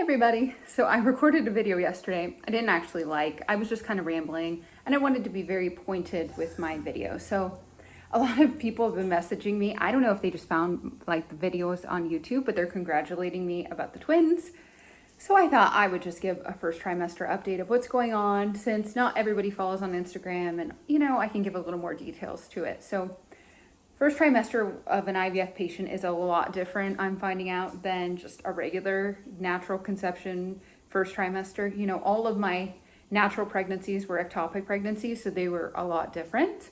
everybody. So I recorded a video yesterday. I didn't actually I was just kind of rambling and I wanted to be very pointed with my video. So a lot of people have been messaging me. I don't know if they just found like the videos on YouTube, but they're congratulating me about the twins. So I thought I would just give a first trimester update of what's going on since not everybody follows on Instagram and I can give a little more details to it. So first trimester of an IVF patient is a lot different, I'm finding out, than just a regular natural conception first trimester. All of my natural pregnancies were ectopic pregnancies, so they were a lot different.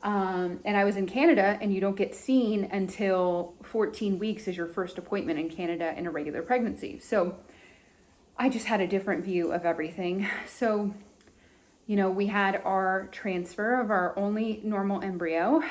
And I was in Canada, and you don't get seen until 14 weeks is your first appointment in Canada in a regular pregnancy. So I just had a different view of everything. So, we had our transfer of our only normal embryo.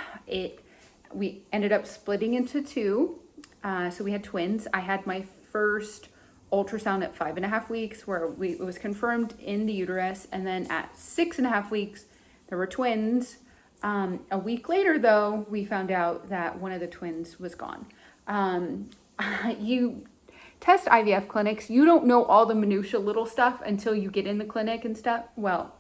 We ended up splitting into two. So we had twins. I had my first ultrasound at 5.5 weeks where it was confirmed in the uterus. And then at 6.5 weeks, there were twins. A week later, though, we found out that one of the twins was gone. You test IVF clinics, you don't know all the minutia little stuff until you get in the clinic and stuff. Well,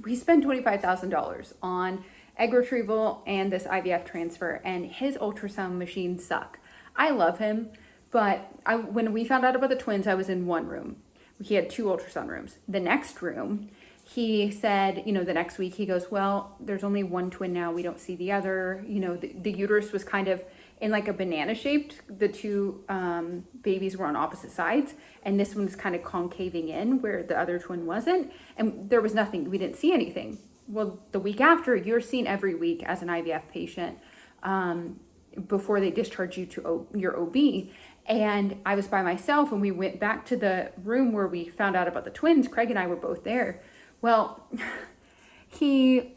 we spent $25,000 on egg retrieval and this IVF transfer, and his ultrasound machines suck. I love him, but when we found out about the twins, I was in one room. He had two ultrasound rooms. The next room, he said, the next week he goes, well, there's only one twin now. We don't see the other. The uterus was kind of in like a banana shaped. The two babies were on opposite sides, and this one was kind of concaving in where the other twin wasn't. And there was nothing. We didn't see anything. Well, the week after, you're seen every week as an IVF patient before they discharge you to your OB. And I was by myself, and we went back to the room where we found out about the twins. Craig and I were both there. Well, he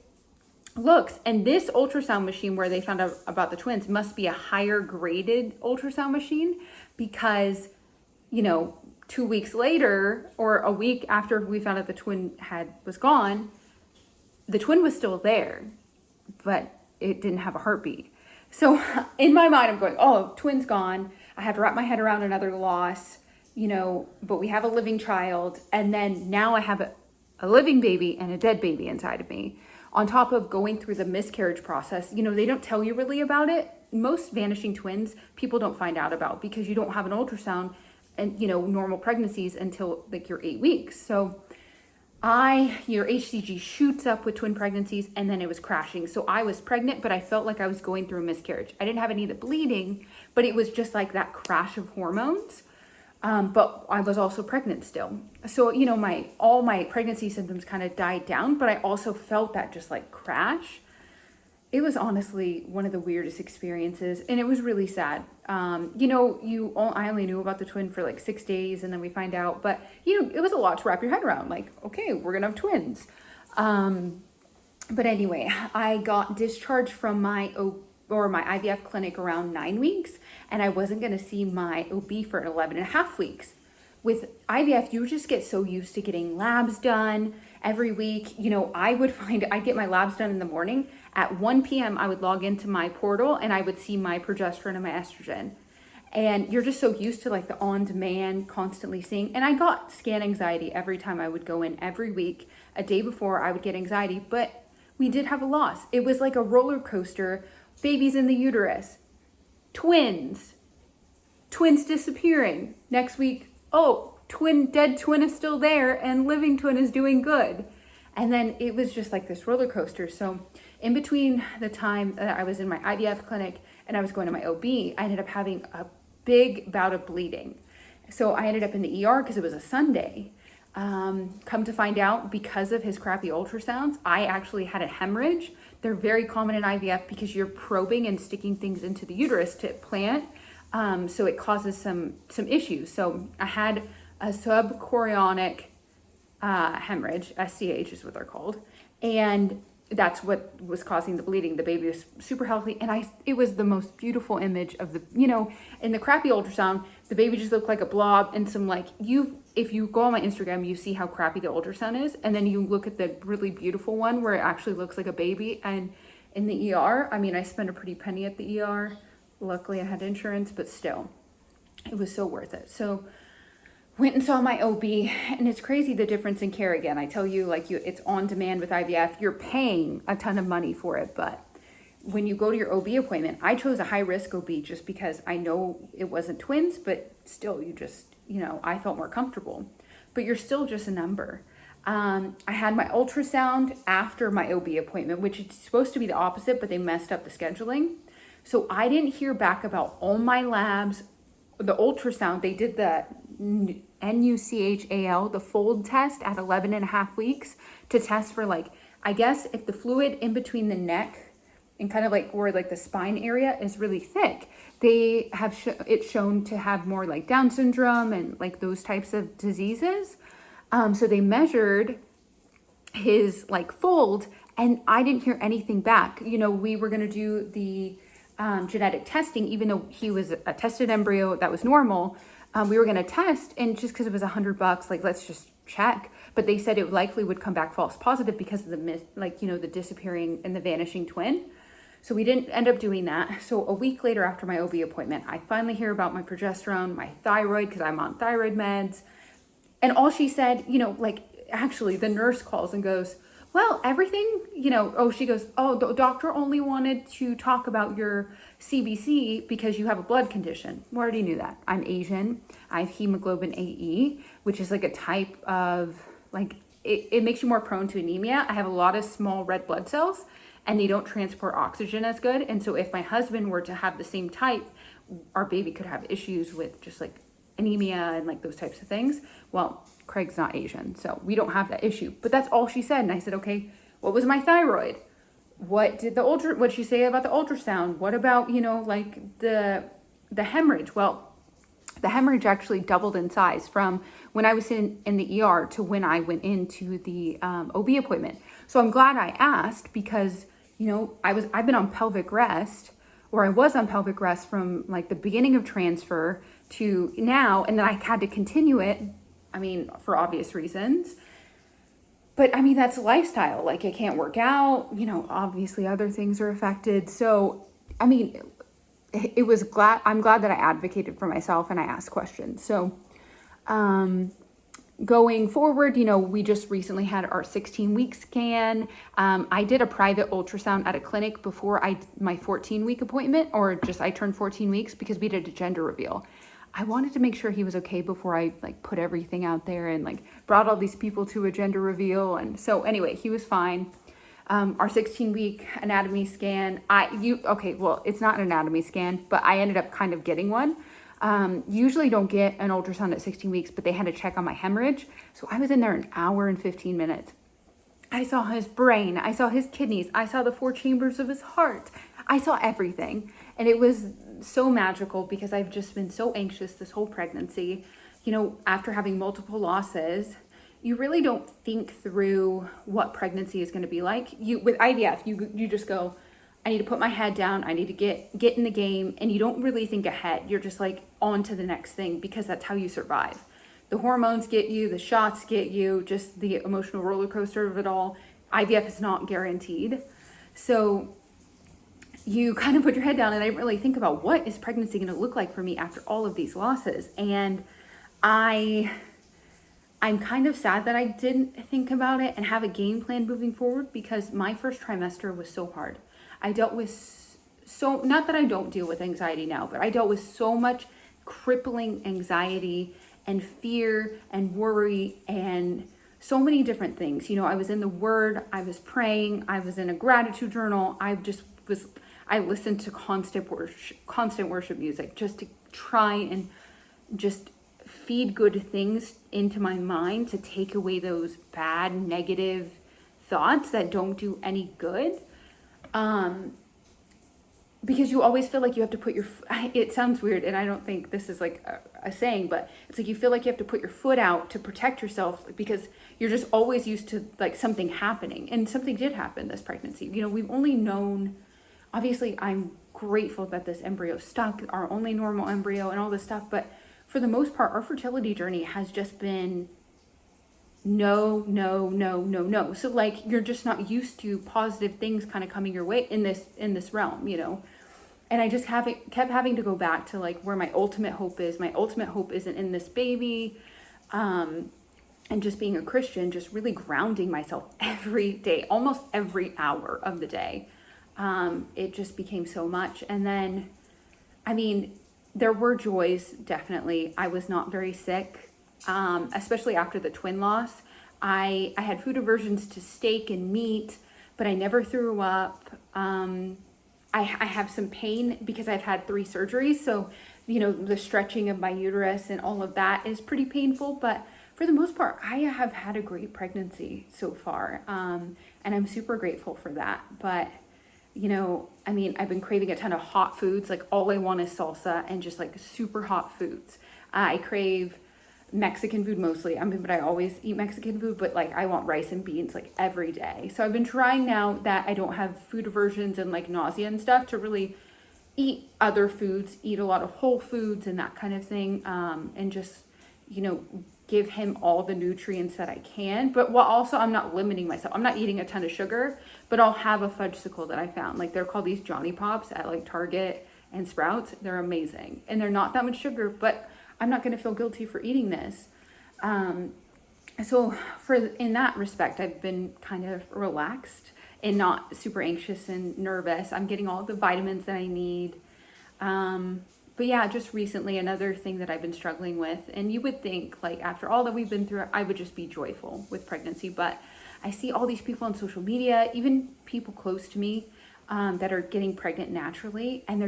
looks, and this ultrasound machine where they found out about the twins must be a higher graded ultrasound machine because, 2 weeks later or a week after we found out the twin was gone, the twin was still there, but it didn't have a heartbeat. So in my mind, I'm going, oh, twin's gone. I have to wrap my head around another loss, but we have a living child. And then now I have a living baby and a dead baby inside of me. On top of going through the miscarriage process, they don't tell you really about it. Most vanishing twins, people don't find out about because you don't have an ultrasound and, normal pregnancies until like you're 8 weeks. So your HCG shoots up with twin pregnancies, and then it was crashing. So I was pregnant, but I felt like I was going through a miscarriage. I didn't have any of the bleeding, but it was just like that crash of hormones. But I was also pregnant still. So, all my pregnancy symptoms kind of died down, but I also felt that just like crash. It was honestly one of the weirdest experiences, and it was really sad. I only knew about the twin for like 6 days, and then we find out, but it was a lot to wrap your head around. Like, okay, we're gonna have twins. But anyway, I got discharged from my IVF clinic around 9 weeks, and I wasn't gonna see my OB for 11.5 weeks. With IVF, you just get so used to getting labs done every week. I'd get my labs done in the morning. At 1 p.m., I would log into my portal and I would see my progesterone and my estrogen. And you're just so used to like the on-demand, constantly seeing. And I got scan anxiety every time I would go in every week. A day before, I would get anxiety, but we did have a loss. It was like a roller coaster. Babies in the uterus, twins disappearing. Next week, oh, dead twin is still there and living twin is doing good. And then it was just like this roller coaster. So in between the time that I was in my IVF clinic and I was going to my OB, I ended up having a big bout of bleeding. So I ended up in the ER because it was a Sunday. Come to find out, because of his crappy ultrasounds, I actually had a hemorrhage. They're very common in IVF because you're probing and sticking things into the uterus to plant. So it causes some issues. So I had a subchorionic hemorrhage, SCH is what they're called. And that's what was causing the bleeding. The baby was super healthy. And it was the most beautiful image of in the crappy ultrasound, the baby just looked like a blob and if you go on my Instagram, you see how crappy the ultrasound is. And then you look at the really beautiful one where it actually looks like a baby. And in the ER, I spent a pretty penny at the ER. Luckily I had insurance, but still, it was so worth it. So Went and saw my OB, and it's crazy the difference in care again. I tell you, like it's on demand with IVF. You're paying a ton of money for it, but when you go to your OB appointment, I chose a high risk OB just because I know it wasn't twins, but still, I felt more comfortable. But you're still just a number. I had my ultrasound after my OB appointment, which is supposed to be the opposite, but they messed up the scheduling. So I didn't hear back about all my labs. The ultrasound, they did the NUCHAL, the fold test at 11 and a half weeks to test for I guess if the fluid in between the neck and kind of where the spine area is really thick, they have it shown to have more Down syndrome and those types of diseases. So they measured his fold, and I didn't hear anything back. We were going to do the genetic testing, even though he was a tested embryo that was normal. We were going to test, and just because it was $100, let's just check. But they said it likely would come back false positive because of the disappearing and the vanishing twin. So we didn't end up doing that. So a week later after my OB appointment, I finally hear about my progesterone, my thyroid, because I'm on thyroid meds. And all she said, actually the nurse calls and goes, well, everything, she goes, oh, the doctor only wanted to talk about your CBC because you have a blood condition. We already knew that. I'm Asian. I have hemoglobin AE, which is a type of, it makes you more prone to anemia. I have a lot of small red blood cells, and they don't transport oxygen as good. And so if my husband were to have the same type, our baby could have issues with just anemia and those types of things. Well, Craig's not Asian, so we don't have that issue. But that's all she said. And I said, okay, what was my thyroid? What did what'd she say about the ultrasound? What about, the hemorrhage? Well, the hemorrhage actually doubled in size from when I was in the ER to when I went into the OB appointment. So I'm glad I asked because, I've been on pelvic rest, or I was on pelvic rest from the beginning of transfer to now, and then I had to continue it, for obvious reasons. But that's a lifestyle. I can't work out, obviously other things are affected. So, I'm glad that I advocated for myself and I asked questions. So, going forward, we just recently had our 16-week scan. I did a private ultrasound at a clinic before my 14-week appointment, or just I turned 14 weeks because we did a gender reveal. I wanted to make sure he was okay before I put everything out there and brought all these people to a gender reveal. And so anyway, he was fine. Our 16-week anatomy scan, it's not an anatomy scan, but I ended up kind of getting one. Usually don't get an ultrasound at 16 weeks, but they had to check on my hemorrhage. So I was in there an hour and 15 minutes. I saw his brain. I saw his kidneys. I saw the 4 chambers of his heart. I saw everything. And it was so magical because I've just been so anxious this whole pregnancy. After having multiple losses, you really don't think through what pregnancy is going to be like. With IVF, you just go, I need to put my head down. I need to get in the game. And you don't really think ahead. You're just on to the next thing because that's how you survive. The hormones get you, the shots get you, just the emotional roller coaster of it all. IVF is not guaranteed. So you kind of put your head down, and I didn't really think about what is pregnancy going to look like for me after all of these losses. And I'm kind of sad that I didn't think about it and have a game plan moving forward because my first trimester was so hard. I dealt with not that I don't deal with anxiety now, but I dealt with so much crippling anxiety and fear and worry and so many different things. I was in the Word, I was praying, I was in a gratitude journal. I listened to constant worship music just to try and just feed good things into my mind to take away those bad, negative thoughts that don't do any good. Because you always feel like you have to put it sounds weird, and I don't think this is a saying, but it's you feel like you have to put your foot out to protect yourself because you're just always used to something happening. And something did happen this pregnancy. We've only known, obviously I'm grateful that this embryo stuck, our only normal embryo and all this stuff, but for the most part, our fertility journey has just been no. So you're just not used to positive things kind of coming your way in this realm, And I just kept having to go back to where my ultimate hope is. My ultimate hope isn't in this baby. And just being a Christian, just really grounding myself every day, almost every hour of the day. It just became so much. And then, I mean, there were joys, definitely. I was not very sick, especially after the twin loss. I had food aversions to steak and meat, but I never threw up. I have some pain because I've had 3 surgeries. So, you know, the stretching of my uterus and all of that is pretty painful. But for the most part, I have had a great pregnancy so far. And I'm super grateful for that. But, you know, I mean, I've been craving a ton of hot foods. Like all I want is salsa and just like super hot foods. I crave Mexican food mostly. I mean, but I always eat Mexican food, but like I want rice and beans like every day. So I've been trying now that I don't have food aversions and like nausea and stuff to really eat other foods, eat a lot of whole foods and that kind of thing. And just, you know, give him all the nutrients that I can, but while also I'm not limiting myself. I'm not eating a ton of sugar, but I'll have a fudgesicle that I found. Like they're called these Johnny Pops at like Target and Sprouts. They're amazing. And they're not that much sugar, but I'm not going to feel guilty for eating this. So in that respect, I've been kind of relaxed and not super anxious and nervous. I'm getting all the vitamins that I need. But yeah, just recently, another thing that I've been struggling with, and you would think like after all that we've been through, I would just be joyful with pregnancy, but I see all these people on social media, even people close to me, that are getting pregnant naturally. And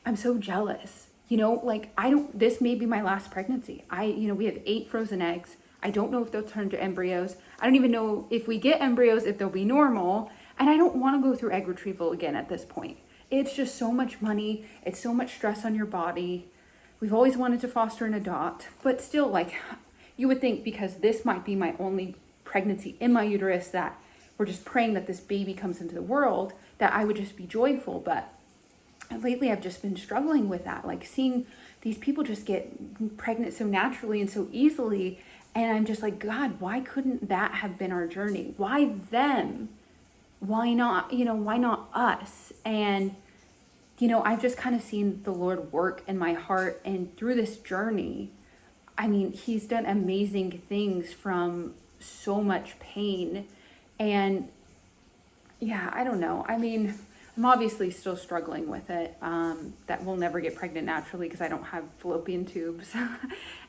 I'm so jealous, you know, like this may be my last pregnancy. We have 8 frozen eggs. I don't know if they'll turn to embryos. I don't even know if we get embryos, if they'll be normal. And I don't want to go through egg retrieval again at this point. It's just so much money. It's so much stress on your body. We've always wanted to foster and adopt, but still, like, you would think because this might be my only pregnancy in my uterus that we're just praying that this baby comes into the world, that I would just be joyful. But lately I've just been struggling with that, like seeing these people just get pregnant so naturally and so easily. And I'm just like, God, why couldn't that have been our journey? Why them? Why not, why not us? And, I've just kind of seen the Lord work in my heart. And through this journey, I mean, he's done amazing things from so much pain. And yeah, I don't know. I mean, I'm obviously still struggling with it, that we'll never get pregnant naturally because I don't have fallopian tubes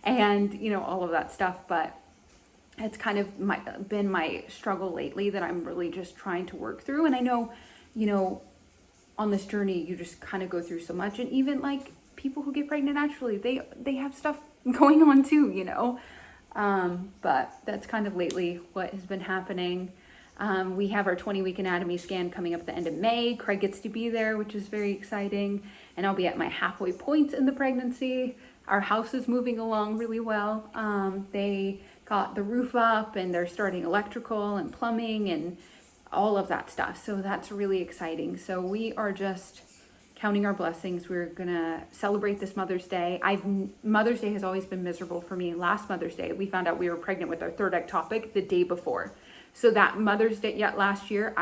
and, all of that stuff. But it's kind of been my struggle lately that I'm really just trying to work through. And I know, on this journey, you just kind of go through so much. And even like people who get pregnant naturally, they have stuff going on too, but that's kind of lately what has been happening. We have our 20-week anatomy scan coming up at the end of May. Craig gets to be there, which is very exciting. And I'll be at my halfway point in the pregnancy. Our house is moving along really well. They got the roof up and they're starting electrical and plumbing and all of that stuff. So that's really exciting. So we are just counting our blessings. We're gonna celebrate this Mother's Day. Mother's Day has always been miserable for me. Last Mother's Day, we found out we were pregnant with our 3rd ectopic the day before. So that Mother's Day, last year,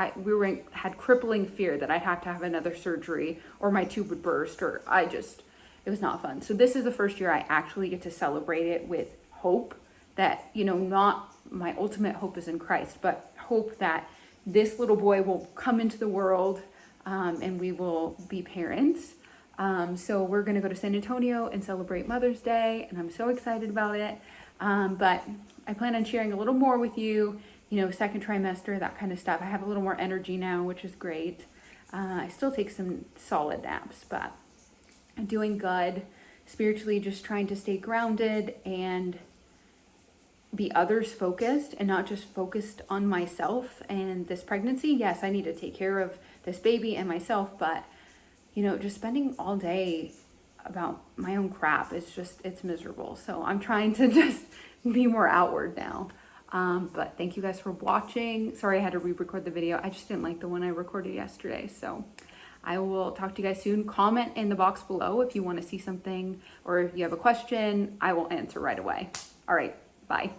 had crippling fear that I'd have to have another surgery or my tube would burst, or it was not fun. So this is the first year I actually get to celebrate it with hope that, not my ultimate hope is in Christ, but hope that this little boy will come into the world, and we will be parents. So we're going to go to San Antonio and celebrate Mother's Day, and I'm so excited about it. But I plan on sharing a little more with you, 2nd trimester, that kind of stuff. I have a little more energy now, which is great. I still take some solid naps, but I'm doing good. Spiritually, just trying to stay grounded and be others focused and not just focused on myself and this pregnancy. Yes, I need to take care of this baby and myself, but just spending all day about my own crap it's miserable. So I'm trying to just be more outward now. But thank you guys for watching. Sorry I had to re-record the video. I just didn't like the one I recorded yesterday. So I will talk to you guys soon. Comment in the box below if you want to see something or if you have a question. I will answer right away. All right, bye.